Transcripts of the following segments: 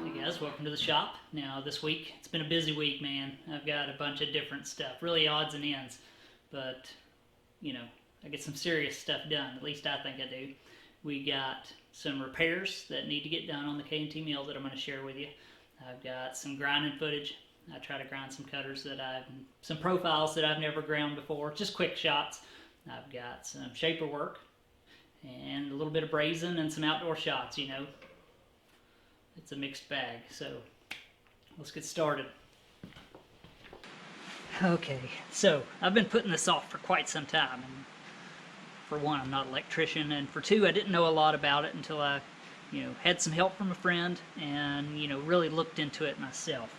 Hey guys, welcome to the shop. Now this week, it's been a busy week, man. I've got a bunch of different stuff, really odds and ends, but I get some serious stuff done, at least I think I do. We got some repairs that need to get done on the K&T mill that I'm going to share with you. I've got some grinding footage. I try to grind some cutters some profiles that I've never ground before, just quick shots. I've got some shaper work and a little bit of brazing and some outdoor shots, It's a mixed bag, so let's get started. Okay, so I've been putting this off for quite some time. And for one, I'm not an electrician, and for two, I didn't know a lot about it until I, had some help from a friend and, really looked into it myself.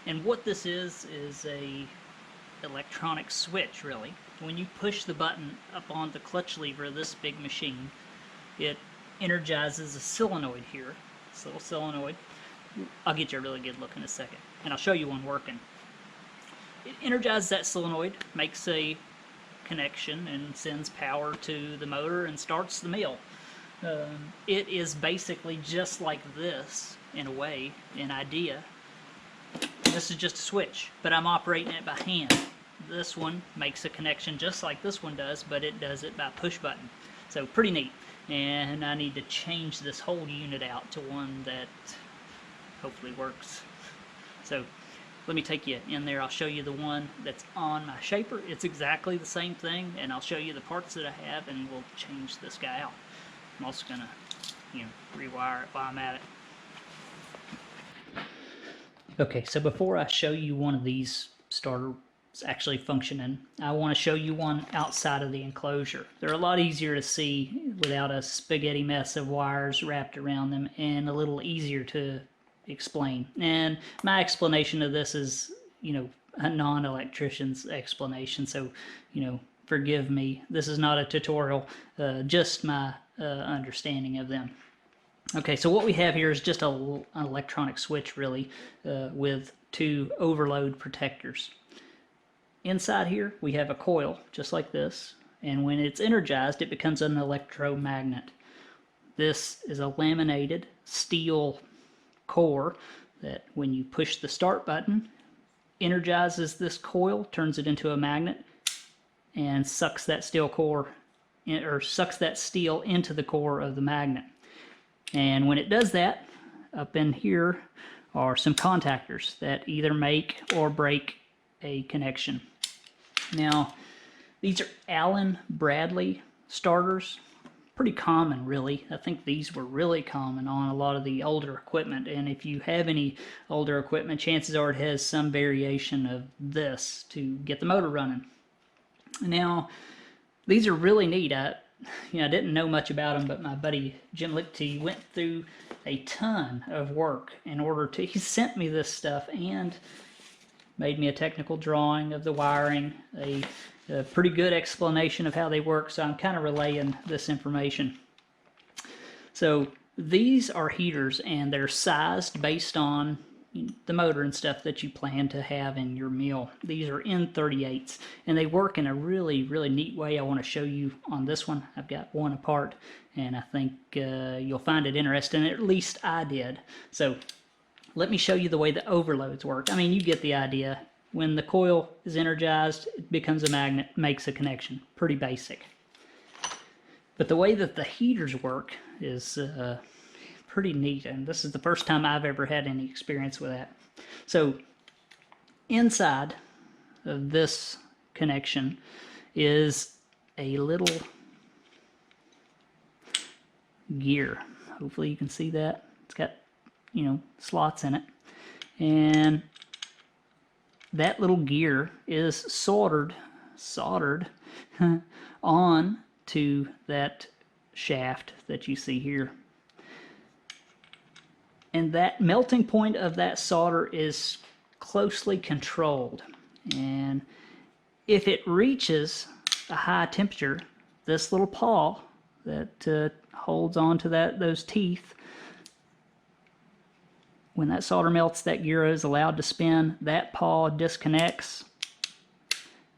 And what this is a electronic switch, really. When you push the button up on the clutch lever of this big machine, it energizes a solenoid here. This little solenoid. I'll get you a really good look in a second, and I'll show you one working. It energizes that solenoid, makes a connection, and sends power to the motor and starts the mill. It is basically just like this, in a way, in idea. This is just a switch, but I'm operating it by hand. This one makes a connection just like this one does, but it does it by push button. So pretty neat. And I need to change this whole unit out to one that hopefully works. So let me take you in there. I'll show you the one that's on my shaper. It's exactly the same thing, and I'll show you the parts that I have, and we'll change this guy out. I'm also gonna, rewire it while I'm at it. Okay, so before I show you one of these starters actually functioning, I want to show you one outside of the enclosure. They're a lot easier to see without a spaghetti mess of wires wrapped around them, and a little easier to explain. And my explanation of this is, a non-electrician's explanation, so, forgive me. This is not a tutorial, just my understanding of them. Okay, so what we have here is just an electronic switch, really, with two overload protectors. Inside here, we have a coil, just like this, and when it's energized, it becomes an electromagnet. This is a laminated steel core that, when you push the start button, energizes this coil, turns it into a magnet, and sucks that steel core, or sucks that steel into the core of the magnet. And when it does that, up in here are some contactors that either make or break a connection. Now, these are Allen Bradley starters. Pretty common, really. I think these were really common on a lot of the older equipment, and if you have any older equipment, chances are it has some variation of this to get the motor running. Now, these are really neat. I didn't know much about them, but my buddy Jim Lichty went through a ton of work in order to, he sent me this stuff and made me a technical drawing of the wiring, a pretty good explanation of how they work, so I'm kind of relaying this information. So these are heaters, and they're sized based on the motor and stuff that you plan to have in your mill. These are N38s, and they work in a really, really neat way. I want to show you on this one. I've got one apart, and I think you'll find it interesting. At least I did. So let me show you the way the overloads work. I mean, you get the idea. When the coil is energized, it becomes a magnet, makes a connection. Pretty basic. But the way that the heaters work is pretty neat, and this is the first time I've ever had any experience with that. So inside of this connection is a little gear. Hopefully you can see that. It's got, slots in it, and that little gear is soldered on to that shaft that you see here. And that melting point of that solder is closely controlled. And if it reaches a high temperature, this little paw that holds on to those teeth, when that solder melts, that gear is allowed to spin. That paw disconnects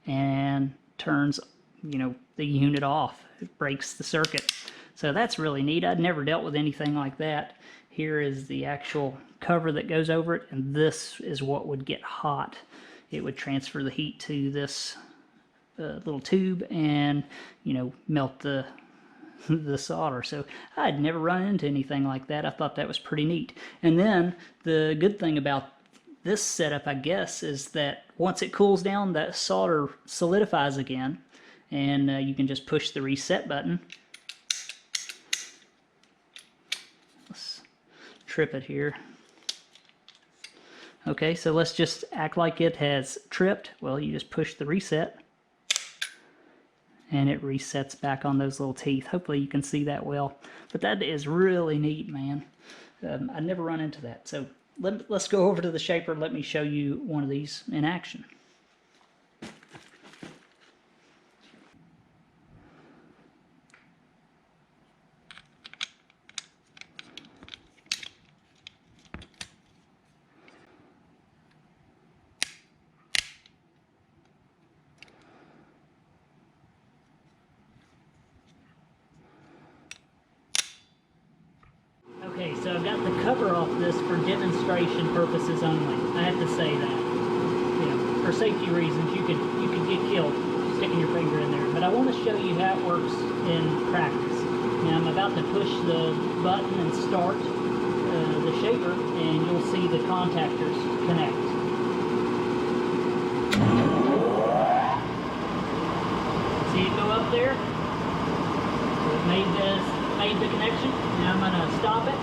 and turns, the unit off. It breaks the circuit. So that's really neat. I'd never dealt with anything like that. Here is the actual cover that goes over it, and this is what would get hot. It would transfer the heat to this little tube and, you know, melt the the solder. So I'd never run into anything like that. I thought that was pretty neat. And then the good thing about this setup, I guess, is that once it cools down, that solder solidifies again, and you can just push the reset button. Let's trip it here. Okay, so let's just act like it has tripped. Well, you just push the reset, and it resets back on those little teeth. Hopefully you can see that well. But that is really neat, man. I'd never run into that. So let's go over to the shaper. Let me show you one of these in action. Okay, so I've got the cover off this for demonstration purposes only. I have to say that. You know, for safety reasons, you could get killed sticking your finger in there. But I want to show you how it works in practice. Now I'm about to push the button and start the shaper, and you'll see the contactors connect. See it go up there? So it made the connection. Now I'm going to stop it,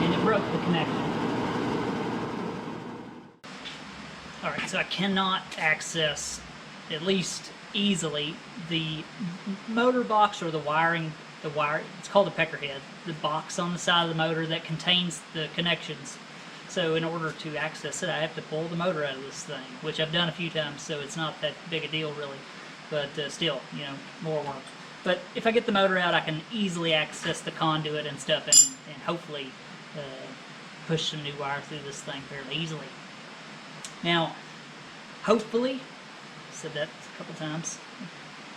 and it broke the connection. Alright, so I cannot access, at least easily, the motor box or the wiring, it's called a peckerhead, the box on the side of the motor that contains the connections. So in order to access it, I have to pull the motor out of this thing, which I've done a few times, so it's not that big a deal really, but still, you know, more work. But if I get the motor out, I can easily access the conduit and stuff, and hopefully push some new wire through this thing fairly easily. Now, hopefully, said that a couple times,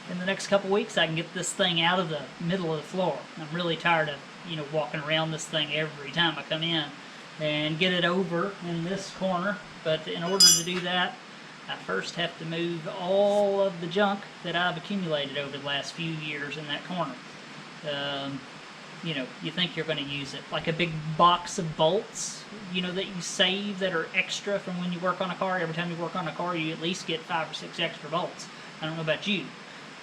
in the next couple weeks I can get this thing out of the middle of the floor. I'm really tired of, you know, walking around this thing every time I come in, and get it over in this corner. But in order to do that, I first have to move all of the junk that I've accumulated over the last few years in that corner. You know, you think you're going to use it. Like a big box of bolts, you know, that you save that are extra from when you work on a car. Every time you work on a car, you at least get 5 or 6 extra bolts. I don't know about you,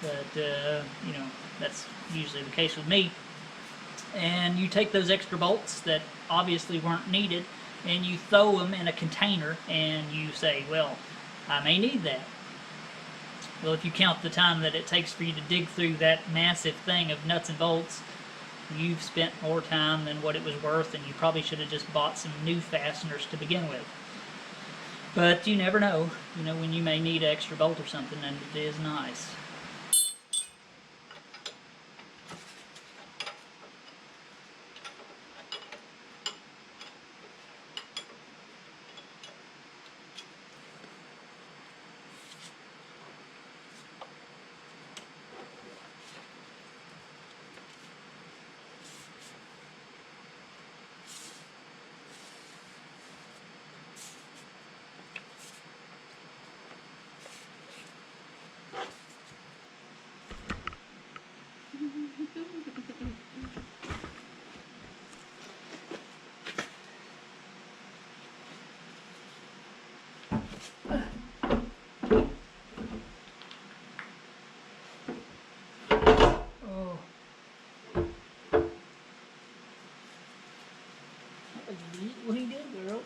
but, you know, that's usually the case with me. And you take those extra bolts that obviously weren't needed, and you throw them in a container, and you say, well, I may need that. Well, if you count the time that it takes for you to dig through that massive thing of nuts and bolts, you've spent more time than what it was worth, and you probably should have just bought some new fasteners to begin with. But you never know, you know, when you may need an extra bolt or something, and it is nice. What are you doing, girl?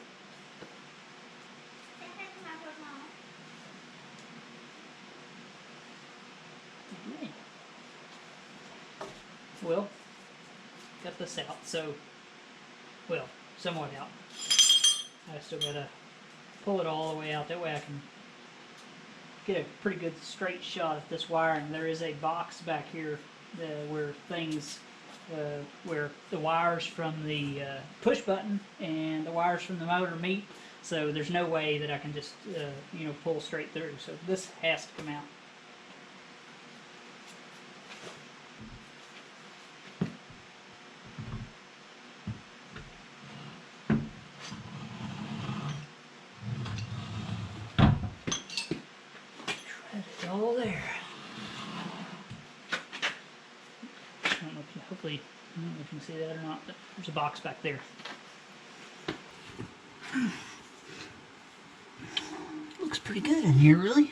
Well, got this out, so, well, somewhat out. I still gotta pull it all the way out, that way I can get a pretty good straight shot at this wiring. There is a box back here where things, where the wires from the push button and the wires from the motor meet, so there's no way that I can just, you know, pull straight through, so this has to come out. hopefully, I don't know if you can see that or not, but there's a box back there. Looks pretty good in here, really.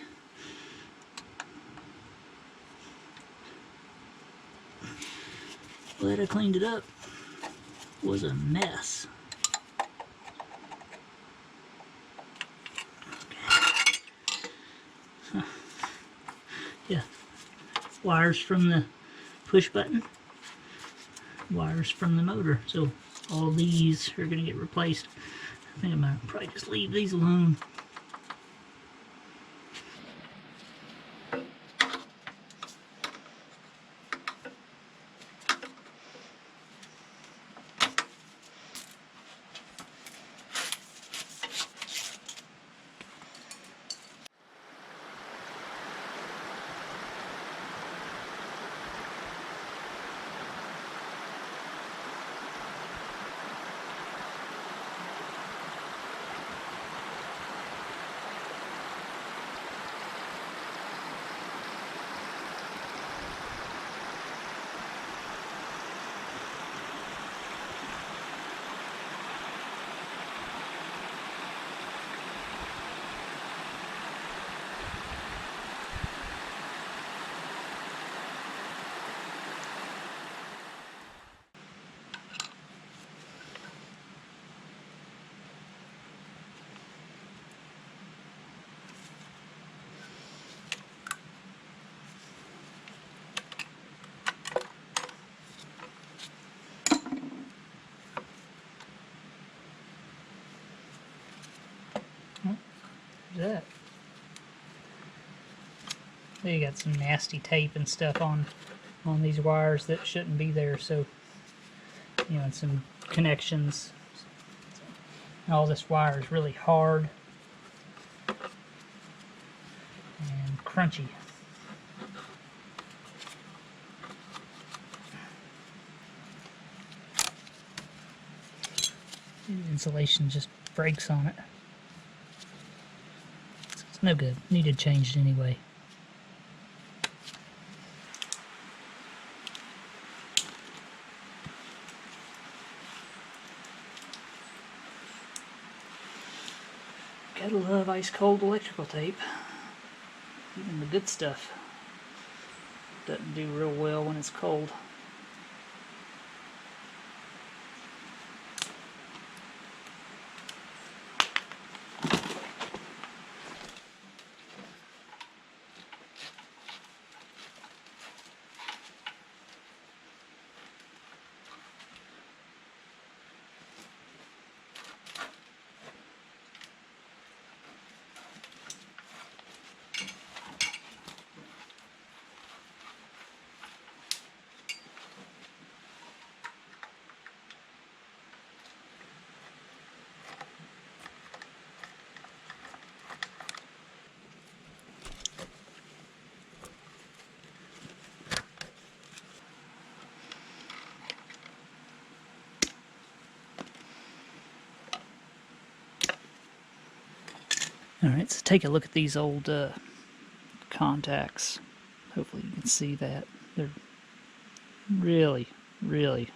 Glad I cleaned it up. It was a mess. Huh. Yeah, wires from the push button, wires from the motor. So all these are going to get replaced. I think I might probably just leave these alone. That. You got some nasty tape and stuff on these wires that shouldn't be there, so you know, and some connections. And all this wire is really hard and crunchy. The insulation just breaks on it. It's no good. Needed changed anyway. Gotta love ice cold electrical tape. Even the good stuff doesn't do real well when it's cold. Alright, so take a look at these old contacts. Hopefully you can see that. They're really, really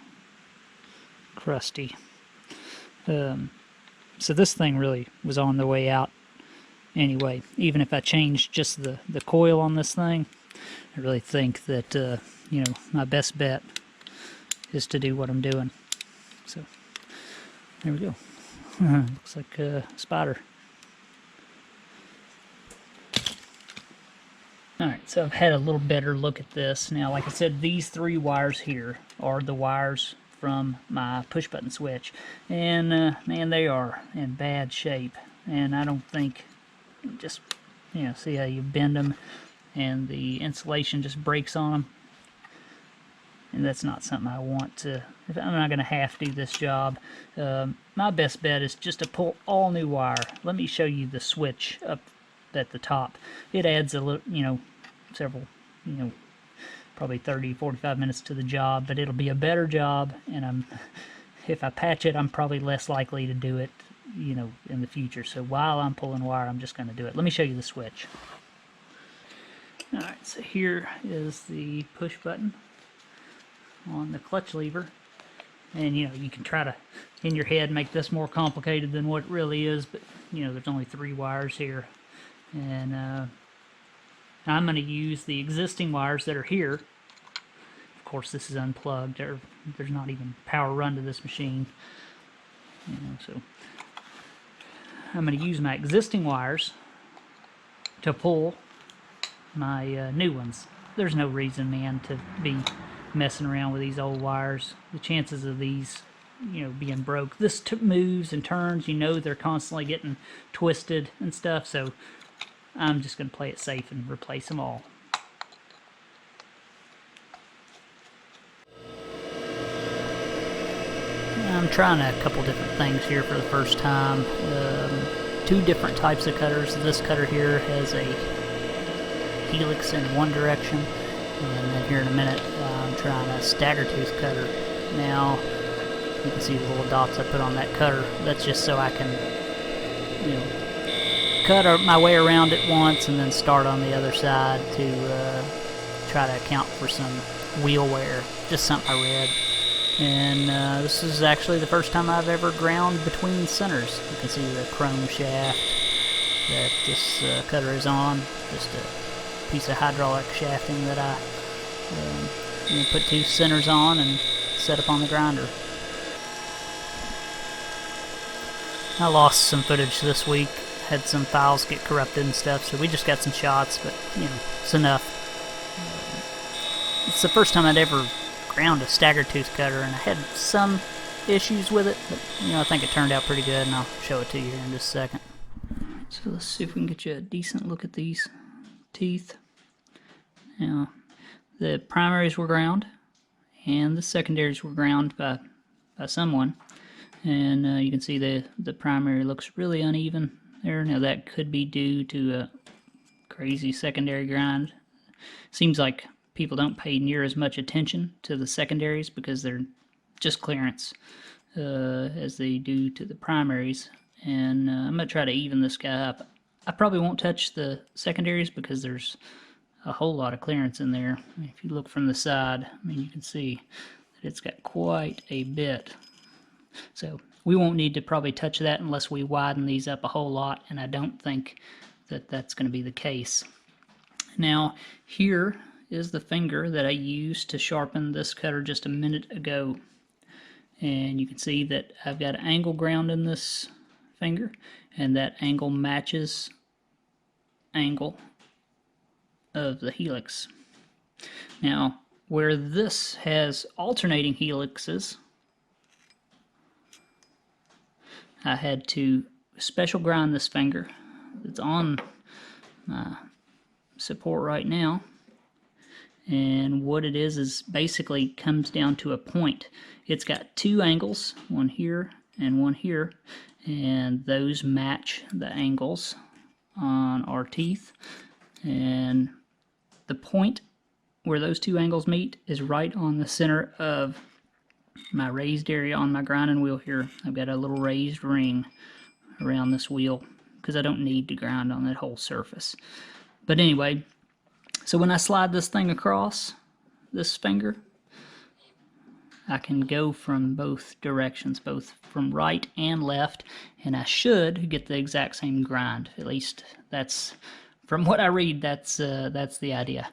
crusty. So this thing really was on the way out anyway. Even if I changed just the coil on this thing, I really think that, you know, my best bet is to do what I'm doing. So, there we go. Looks like a spider. Alright, so I've had a little better look at this. Now, like I said, these three wires here are the wires from my push button switch. And, man, they are in bad shape. And I don't think, just, you know, see how you bend them and the insulation just breaks on them. And that's not something I want to, if I'm not going to have to do this job. My best bet is just to pull all new wire. Let me show you the switch up at the top. It adds a little, you know, several, you know, probably 30-45 minutes to the job, but it'll be a better job, and if I patch it, I'm probably less likely to do it, you know, in the future. So while I'm pulling wire, I'm just going to do it. Let me show you the switch. Alright, so here is the push button. on the clutch lever. And you know, you can try to, in your head, make this more complicated than what it really is, but you know, there's only 3 wires here. And I'm going to use the existing wires that are here. Of course, this is unplugged. There's not even power run to this machine. You know, so I'm going to use my existing wires to pull my new ones. There's no reason, man, to be messing around with these old wires. The chances of these, you know, being broke. This moves and turns. You know, they're constantly getting twisted and stuff. So I'm just going to play it safe and replace them all. I'm trying a couple different things here for the first time. 2 different types of cutters. This cutter here has a helix in one direction, and then here in a minute I'm trying a stagger tooth cutter. Now you can see the little dots I put on that cutter. That's just so I can, you know, cut my way around it once and then start on the other side to try to account for some wheel wear. Just something I read. And this is actually the first time I've ever ground between centers. You can see the chrome shaft that this cutter is on. Just a piece of hydraulic shafting that I put 2 centers on and set up on the grinder. I lost some footage this week. Had some files get corrupted and stuff, so we just got some shots, but you know, it's enough. It's the first time I'd ever ground a stagger tooth cutter, and I had some issues with it, but you know, I think it turned out pretty good, and I'll show it to you here in just a second. So let's see if we can get you a decent look at these teeth. Now, the primaries were ground, and the secondaries were ground by someone, and you can see the primary looks really uneven there. Now that could be due to a crazy secondary grind. Seems like people don't pay near as much attention to the secondaries because they're just clearance as they do to the primaries. And I'm going to try to even this guy up. I probably won't touch the secondaries because there's a whole lot of clearance in there. If you look from the side, I mean, you can see that it's got quite a bit. So we won't need to probably touch that unless we widen these up a whole lot, and I don't think that that's going to be the case. Now, here is the finger that I used to sharpen this cutter just a minute ago. And you can see that I've got an angle ground in this finger, and that angle matches angle of the helix. Now, where this has alternating helixes, I had to special grind this finger. It's on my support right now. And what it is basically comes down to a point. It's got 2 angles, one here and one here, and those match the angles on our teeth. And the point where those 2 angles meet is right on the center of my raised area on my grinding wheel here. I've got a little raised ring around this wheel because I don't need to grind on that whole surface. But anyway, so when I slide this thing across this finger, I can go from both directions, both from right and left, and I should get the exact same grind. At least that's, from what I read, that's the idea.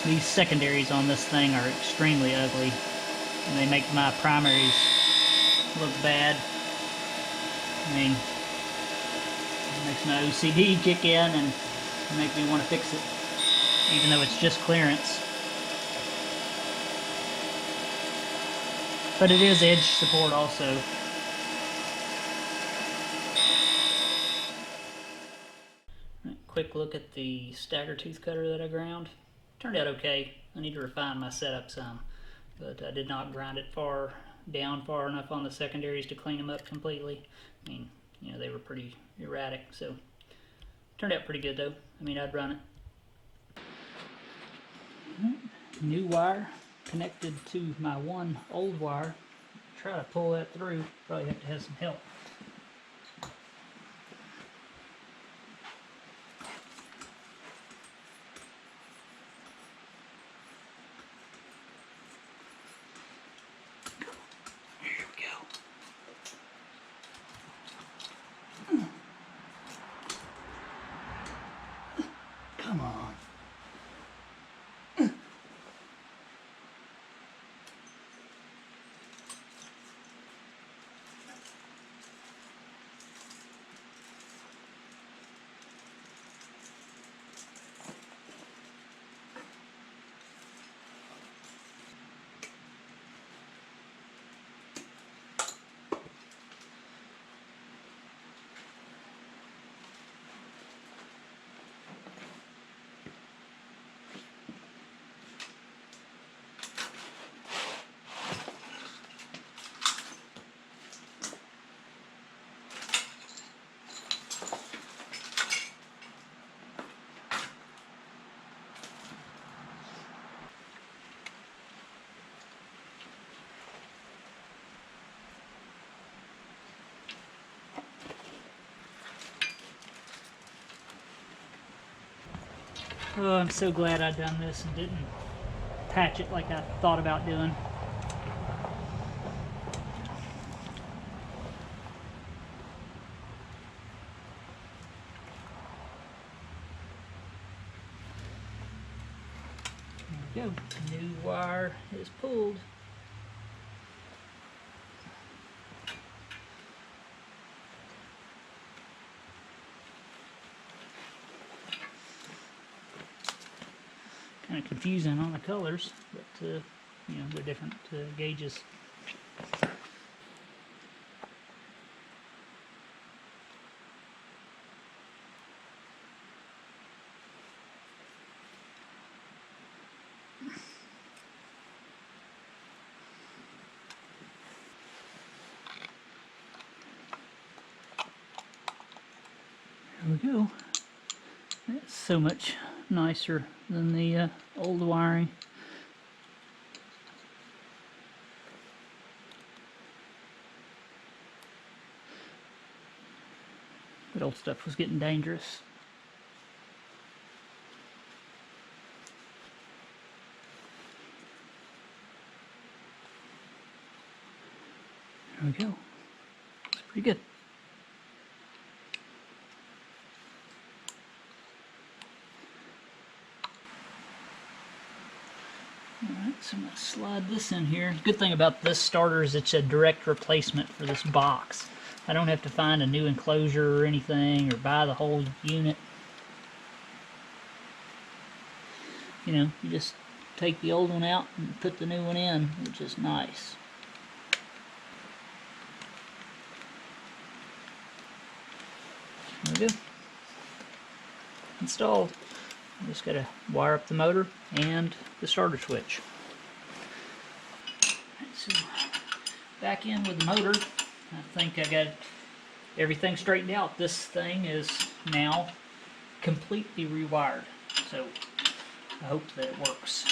These secondaries on this thing are extremely ugly, and they make my primaries look bad. I mean, it makes my OCD kick in and make me want to fix it, even though it's just clearance. But it is edge support also. Quick look at the stagger tooth cutter that I ground. Turned out okay. I need to refine my setup some, but I did not grind it far enough on the secondaries to clean them up completely. I mean, you know, they were pretty erratic. So turned out pretty good though. I mean, I'd run it. New wire connected to my one old wire. Try to pull that through. Probably have to have some help. Come on. Oh, I'm so glad I done this and didn't patch it like I thought about doing. There we go. New wire is pulled. Kind of confusing on the colors, but you know, they're different gauges. There we go. That's so much nicer than the old wiring. That old stuff was getting dangerous. There we go. It's pretty good. Alright, so I'm going to slide this in here. Good thing about this starter is it's a direct replacement for this box. I don't have to find a new enclosure or anything or buy the whole unit. You know, you just take the old one out and put the new one in, which is nice. There we go. Installed. Just got to wire up the motor and the starter switch. Right, so back in with the motor. I think I got everything straightened out. This thing is now completely rewired, so I hope that it works.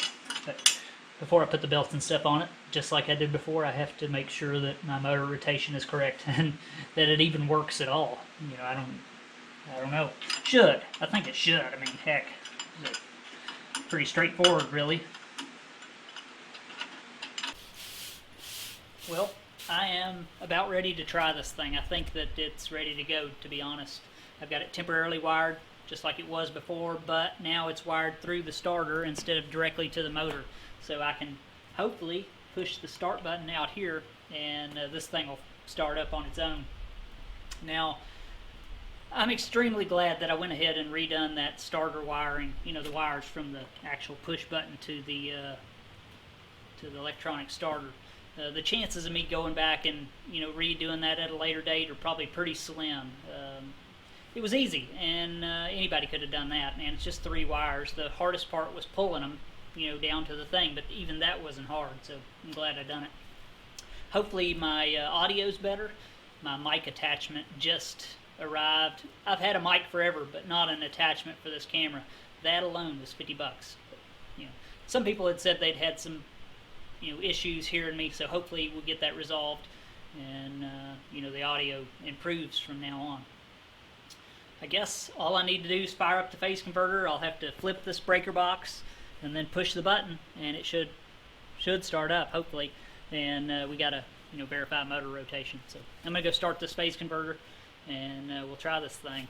But before I put the belts and stuff on it, just like I did before, I have to make sure that my motor rotation is correct and that it even works at all. You know, I don't know. Should. I think it should. I mean, heck. Pretty straightforward, really. Well, I am about ready to try this thing. I think that it's ready to go, to be honest. I've got it temporarily wired, just like it was before, but now it's wired through the starter instead of directly to the motor. So I can hopefully push the start button out here, and this thing will start up on its own. Now, I'm extremely glad that I went ahead and redone that starter wiring, you know, the wires from the actual push button to the electronic starter. The chances of me going back and, you know, redoing that at a later date are probably pretty slim. It was easy, and anybody could have done that, and it's just 3 wires. The hardest part was pulling them, you know, down to the thing, but even that wasn't hard, so I'm glad I done it. Hopefully my audio's better. my mic attachment just arrived. I've had a mic forever, but not an attachment for this camera. That alone was $50. But, some people had said they'd had some issues hearing me, so hopefully we'll get that resolved, and the audio improves from now on. I guess all I need to do is fire up the phase converter. I'll have to flip this breaker box and then push the button, and it should start up, hopefully. And we got to verify motor rotation. So I'm going to go start this phase converter, and we'll try this thing.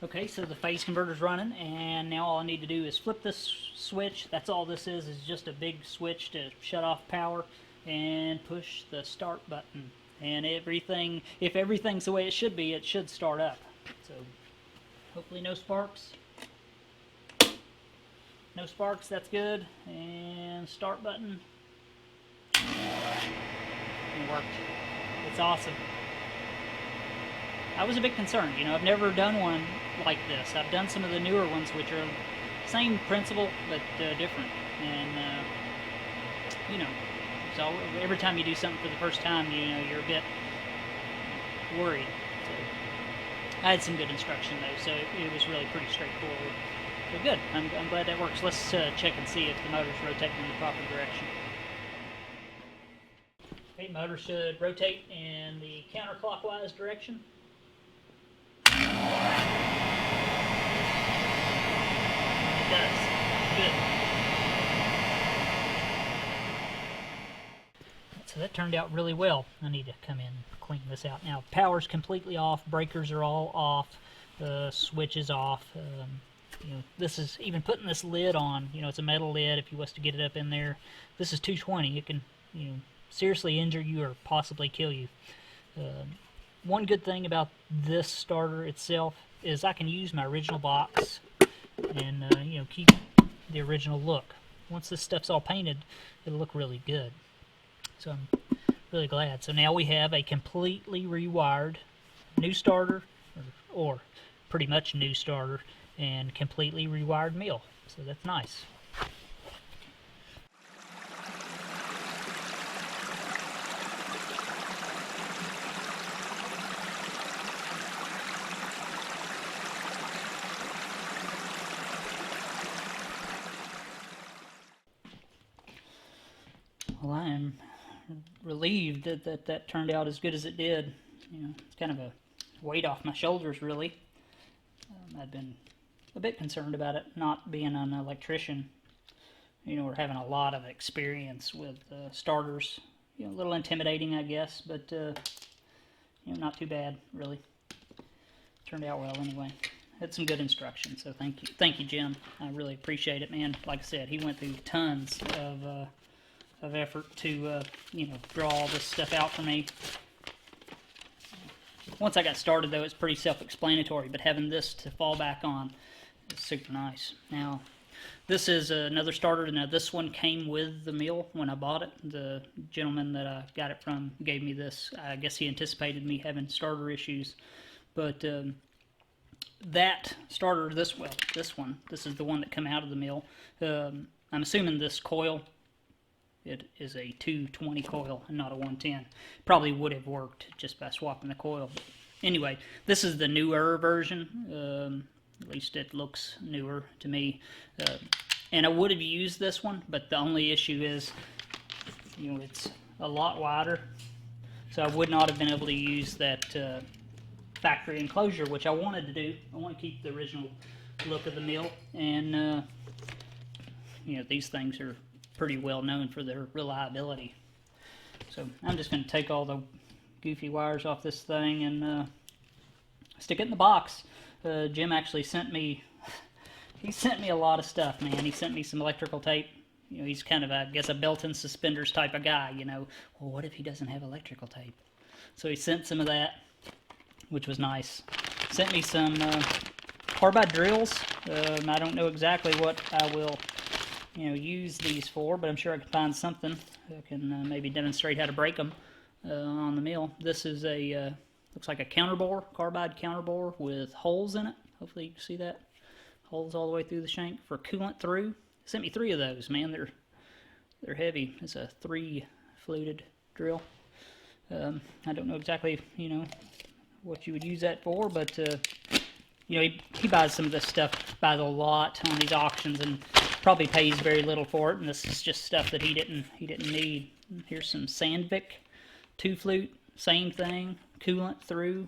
Okay, so the phase converter's running, and now all I need to do is flip this switch. That's all this is just a big switch to shut off power, and push the start button. And if everything's the way it should be, it should start up. So hopefully no sparks. No sparks, that's good. And start button. It worked. It's awesome. I was a bit concerned, I've never done one like this. I've done some of the newer ones, which are same principle, but different. And, so every time you do something for the first time, you're a bit worried. So I had some good instruction, though, so it was really pretty straightforward. So good. I'm glad that works. Let's check and see if the motor's rotating in the proper direction. Okay, motor should rotate in the counterclockwise direction. It does. Good. So that turned out really well. I need to come in and clean this out. Now, power's completely off. Breakers are all off. The switch is off. This is, even putting this lid on, it's a metal lid. If you was to get it up in there, this is 220. It can, seriously injure you or possibly kill you. One good thing about this starter itself is I can use my original box and keep the original look. Once this stuff's all painted, it'll look really good. So I'm really glad. So now we have a completely rewired new starter, or pretty much new starter, and completely rewired mill. So that's nice. Well, I am relieved that turned out as good as it did. It's kind of a weight off my shoulders, really. I've been a bit concerned about it not being an electrician, or having a lot of experience with starters. A little intimidating, I guess, but not too bad, really. Turned out well anyway. Had some good instructions, so thank you, Jim. I really appreciate it, man. Like I said, he went through tons of effort to draw all this stuff out for me. Once I got started, though, it's pretty self-explanatory, but having this to fall back on is super nice. Now, this is another starter. Now, this one came with the mill when I bought it. The gentleman that I got it from gave me this. I guess he anticipated me having starter issues, but that starter, this one, this is the one that came out of the mill. I'm assuming this coil, it is a 220 coil and not a 110. Probably would have worked just by swapping the coil. But anyway, this is the newer version. At least it looks newer to me. And I would have used this one, but the only issue is, it's a lot wider. So I would not have been able to use that factory enclosure, which I wanted to do. I want to keep the original look of the mill. And, these things are pretty well known for their reliability. So I'm just going to take all the goofy wires off this thing and stick it in the box. Jim actually sent me a lot of stuff, man. He sent me some electrical tape. He's kind of, I guess, a belt and suspenders type of guy, Well, what if he doesn't have electrical tape? So he sent some of that, which was nice. Sent me some carbide drills. I don't know exactly what I will use these for, but I'm sure I can find something that can maybe demonstrate how to break them on the mill. This is a, looks like a counterbore, carbide counterbore with holes in it. Hopefully you can see that. Holes all the way through the shank for coolant through. Sent me 3 of those, man. They're heavy. It's a 3 fluted drill. I don't know exactly, you know, what you would use that for, but you know, he buys some of this stuff, buys a lot on these auctions, and probably pays very little for it. And this is just stuff that he didn't need. Here's some Sandvik 2 flute, same thing, coolant through.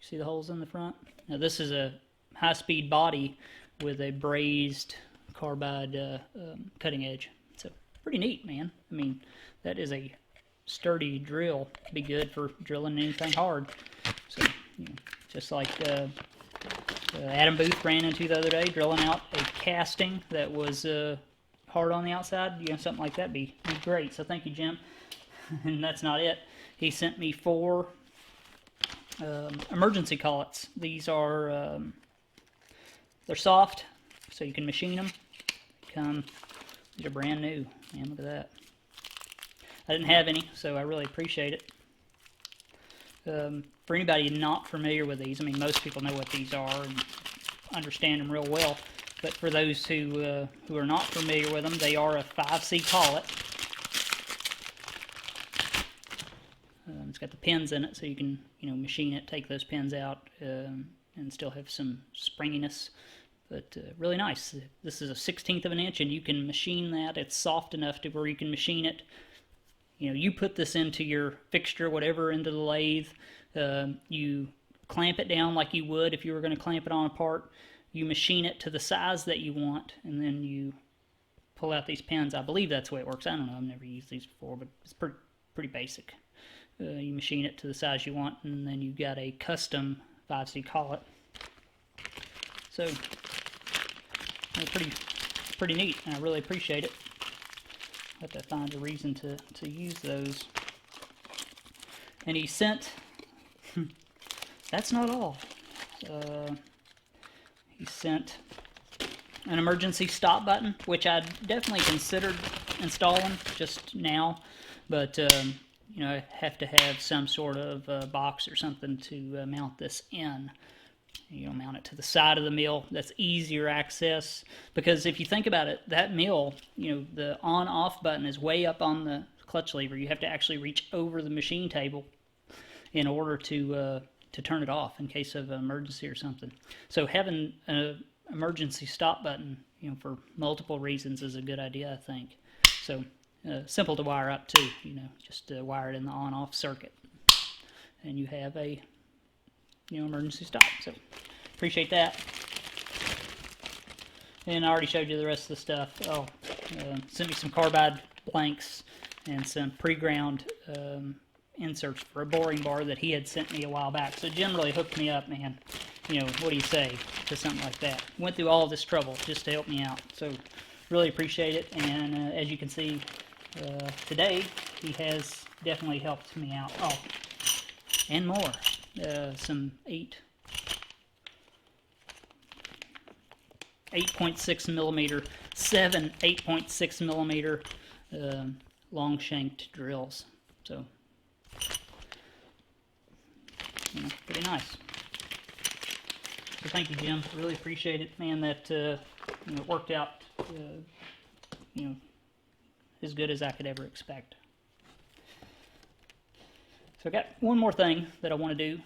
See the holes in the front? Now this is a high-speed body with a brazed carbide cutting edge. So pretty neat, man. I mean, that is a sturdy drill. Be good for drilling anything hard. So, you know, just like Adam Booth ran into the other day, drilling out a casting that was hard on the outside. You know, something like that be great. So thank you, Jim. And that's not it. He sent me 4 emergency collets. These are they're soft, so you can machine them. These are brand new. Man, look at that. I didn't have any, so I really appreciate it. For anybody not familiar with these, I mean, most people know what these are and understand them real well. But for those who are not familiar with them, they are a 5C collet. It's got the pins in it, so you can, you know, machine it, take those pins out, and still have some springiness. But really nice. This is a 1/16 of an inch, and you can machine that. It's soft enough to where you can machine it. You know, you put this into your fixture, whatever, into the lathe. You clamp it down like you would if you were going to clamp it on a part. You machine it to the size that you want, and then you pull out these pins. I believe that's the way it works. I don't know. I've never used these before, but it's pretty basic. You machine it to the size you want, and then you've got a custom 5C collet. So, pretty neat, and I really appreciate it. I have to find a reason to use those. And he sent, that's not all. He sent an emergency stop button, which I definitely considered installing just now, but you know, I have to have some sort of box or something to mount this in. You know, mount it to the side of the mill. That's easier access, because if you think about it, that mill, you know, the on-off button is way up on the clutch lever. You have to actually reach over the machine table in order to turn it off in case of an emergency or something. So having an emergency stop button, you know, for multiple reasons is a good idea, I think. So simple to wire up too. You know, just wire it in the on-off circuit, and you have a, you know, emergency stop. So appreciate that. And I already showed you the rest of the stuff. Oh, sent me some carbide blanks and some pre-ground inserts for a boring bar that he had sent me a while back. So Jim really hooked me up, man. You know, what do you say to something like that? Went through all this trouble just to help me out. So really appreciate it. And as you can see today, he has definitely helped me out. Oh, and more. Some 8.6 millimeter, 7 8.6 millimeter long shanked drills. So, you know, pretty nice. So thank you, Jim. Really appreciate it, man. That you know, it worked out, you know, as good as I could ever expect. So I got one more thing that I want to do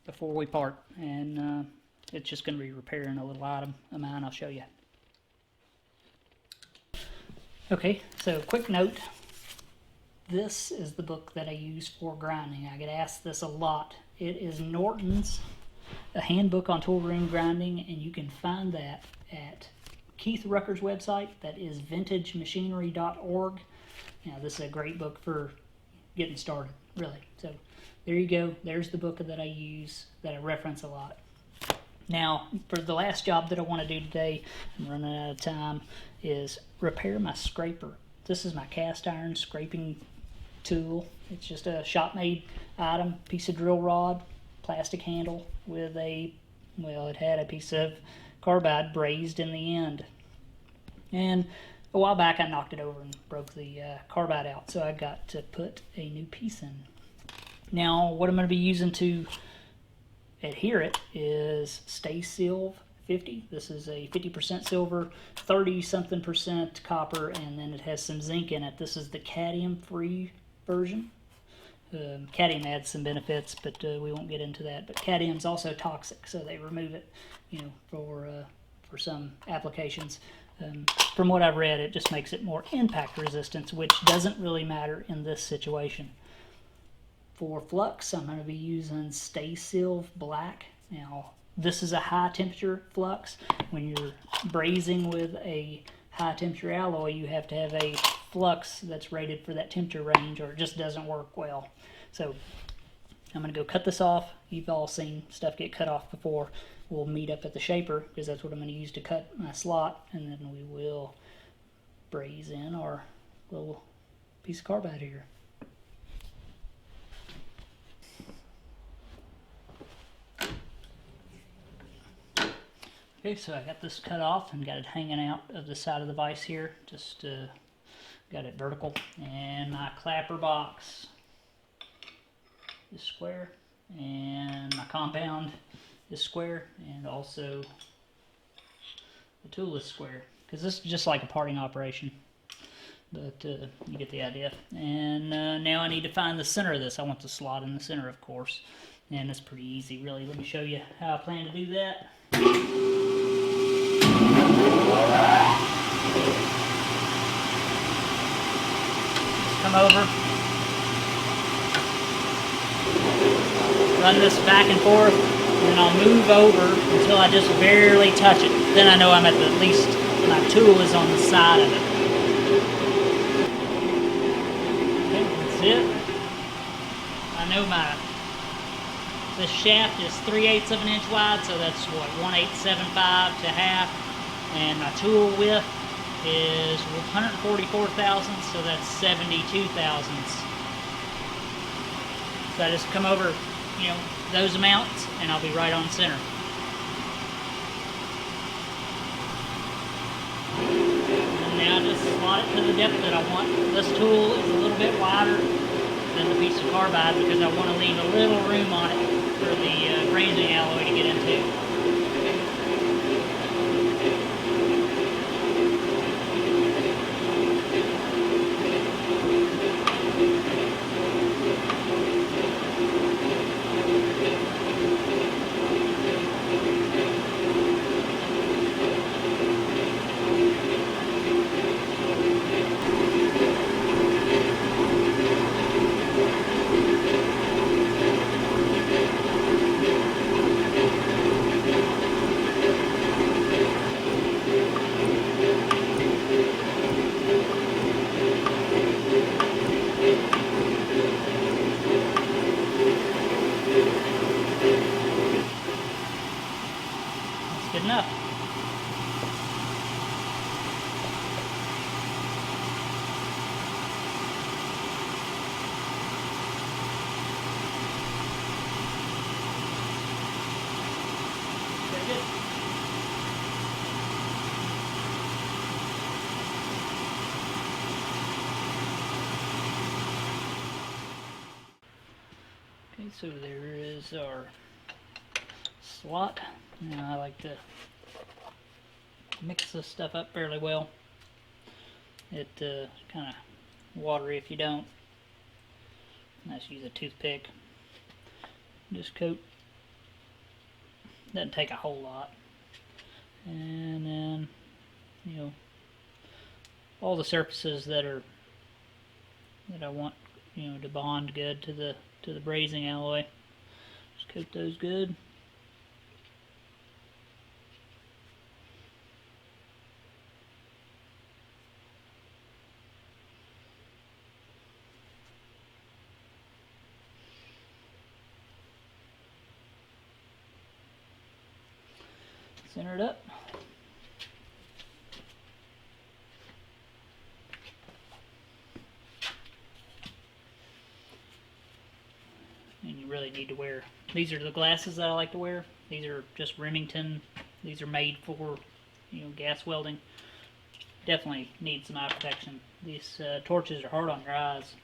before we part, and it's just going to be repairing a little item of mine. I'll show you. Okay, so quick note. This is the book that I use for grinding. I get asked this a lot. It is Norton's A Handbook on Tool Room Grinding, and you can find that at Keith Rucker's website. That is vintagemachinery.org. Now, this is a great book for getting started, really. So there you go. There's the book that I use, that I reference a lot. Now, for the last job that I want to do today, I'm running out of time, is repair my scraper. This is my cast iron scraping tool. It's just a shop-made item, piece of drill rod, plastic handle with a, well, it had a piece of carbide brazed in the end. And a while back I knocked it over and broke the carbide out, so I got to put a new piece in. Now what I'm going to be using to adhere it is Stay Silv 50. This is a 50% silver, 30-something% copper, and then it has some zinc in it. This is the cadmium-free version. Cadmium adds some benefits, but we won't get into that. But cadmium's also toxic, so they remove it, for some applications. From what I've read, it just makes it more impact resistance, which doesn't really matter in this situation. For flux, I'm going to be using Stay Silv Black. Now, this is a high temperature flux. When you're brazing with a high temperature alloy, you have to have a flux that's rated for that temperature range, or it just doesn't work well. So I'm going to go cut this off. You've all seen stuff get cut off before. We'll meet up at the shaper, because that's what I'm going to use to cut my slot, and then we will braze in our little piece of carbide here. Okay, so I got this cut off and got it hanging out of the side of the vise here. Just got it vertical. And my clapper box is square, and my compound is square, and also the tool is square, because this is just like a parting operation, but you get the idea. And now I need to find the center of this. I want the slot in the center, of course, and it's pretty easy, really. Let me show you how I plan to do that. Just come over, run this back and forth, and then I'll move over until I just barely touch it. Then I know I'm at least my tool is on the side of it. Okay, that's it. I know this shaft is 3/8 of an inch wide, so that's what, 1/875 to half. And my tool width is 144 thousandths, so that's 72 thousandths. So I just come over, those amounts, and I'll be right on center. And now just slot it to the depth that I want. This tool is a little bit wider than the piece of carbide, because I want to leave a little room on it for the brazing alloy to get into. Good enough. Very good. Okay, so there is our slot. Now I like to mix this stuff up fairly well. It kind of watery if you don't. Let's use a toothpick. Just coat. Doesn't take a whole lot. And then, all the surfaces that I want, to bond good to the brazing alloy. Just coat those good. Center it up. And you really need to wear, these are the glasses that I like to wear. These are just Remington. These are made for, gas welding. Definitely need some eye protection. These torches are hard on your eyes.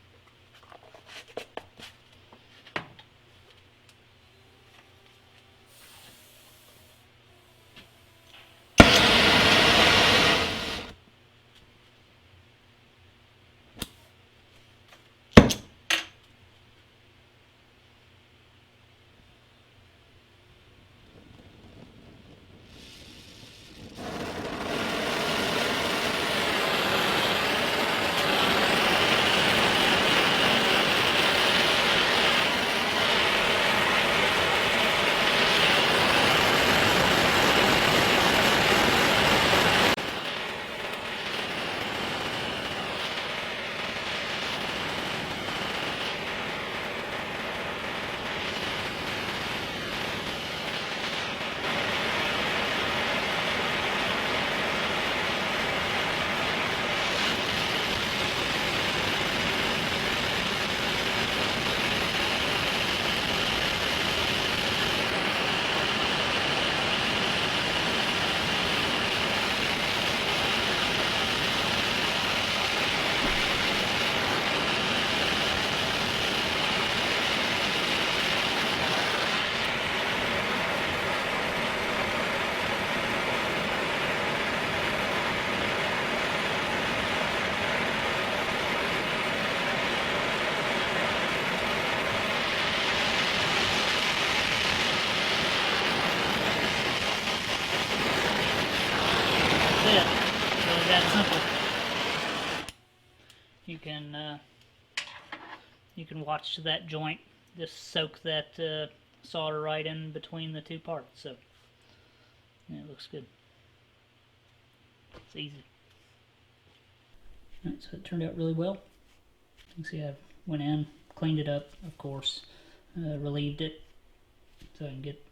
you can watch that joint, just soak that solder right in between the two parts. So yeah, it looks good. It's easy. Alright, so it turned out really well. You can see I went in, cleaned it up, of course, relieved it so I can get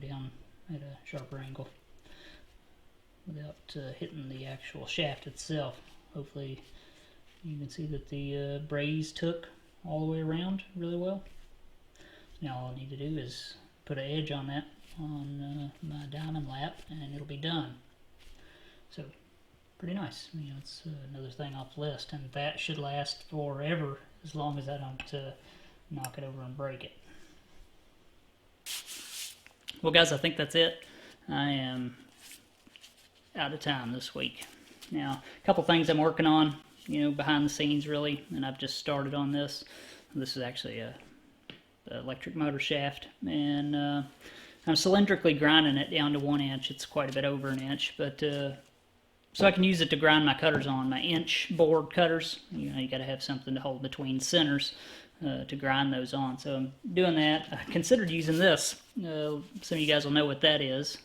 down at a sharper angle without hitting the actual shaft itself. Hopefully you can see that the braze took all the way around really well. Now all I need to do is put an edge on that on my diamond lap and it'll be done. So pretty nice. It's another thing off the list, and that should last forever as long as I don't knock it over and break it. Well guys, I think that's it. I am out of time this week. Now, a couple things I'm working on, behind the scenes really, and I've just started on this. This is actually a electric motor shaft, and I'm cylindrically grinding it down to 1 inch. It's quite a bit over an inch, but so I can use it to grind my cutters on, my inch board cutters. You got to have something to hold between centers to grind those on. So I'm doing that. I considered using this. Some of you guys will know what that is.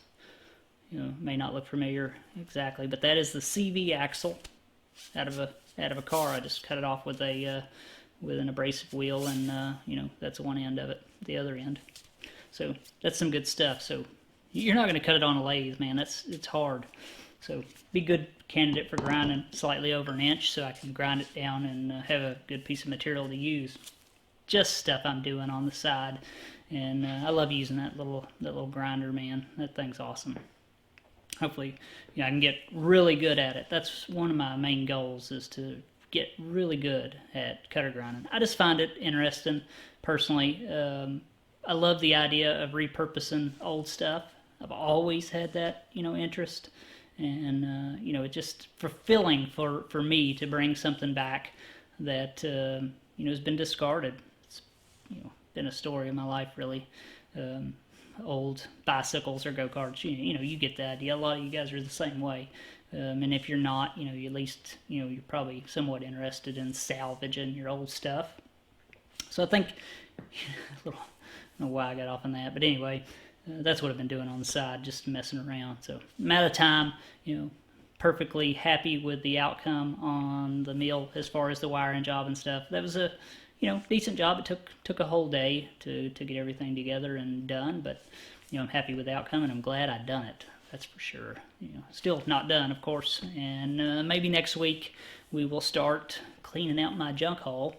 May not look familiar exactly, but that is the CV axle out of a car. I just cut it off with an abrasive wheel, and that's one end of it, the other end. So that's some good stuff. So you're not going to cut it on a lathe, man. It's hard. So be a good candidate for grinding slightly over an inch, so I can grind it down and have a good piece of material to use. Just stuff I'm doing on the side, and I love using that little grinder, man. That thing's awesome. Hopefully, I can get really good at it. That's one of my main goals, is to get really good at cutter grinding. I just find it interesting, personally. I love the idea of repurposing old stuff. I've always had that, interest, and it's just fulfilling for me to bring something back that has been discarded. It's been a story of my life, really. Old bicycles or go-karts, you get the idea. A lot of you guys are the same way, and if you're not, at least you're probably somewhat interested in salvaging your old stuff. So I think I don't know why I got off on that, but anyway, that's what I've been doing on the side, just messing around. So I'm out of time. Perfectly happy with the outcome on the mill as far as the wiring job and stuff. That was a decent job. It took a whole day to get everything together and done, but I'm happy with the outcome, and I'm glad I'd done it. That's for sure. Still not done, of course, and maybe next week we will start cleaning out my junk haul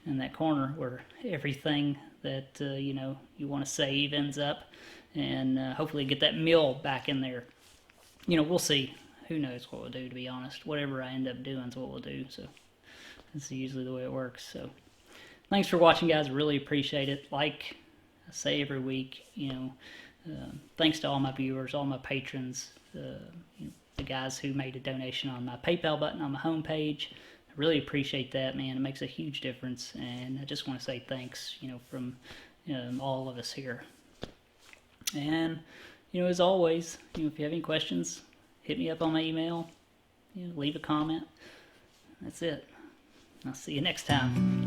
in that corner where everything that you want to save ends up, and hopefully get that mill back in there. We'll see. Who knows what we'll do, to be honest. Whatever I end up doing is what we'll do. So that's usually the way it works. So thanks for watching, guys. I really appreciate it. Like I say every week, thanks to all my viewers, all my patrons, the guys who made a donation on my PayPal button on my homepage. I really appreciate that, man. It makes a huge difference, and I just want to say thanks, from all of us here. And as always, if you have any questions, hit me up on my email. Leave a comment. That's it. I'll see you next time.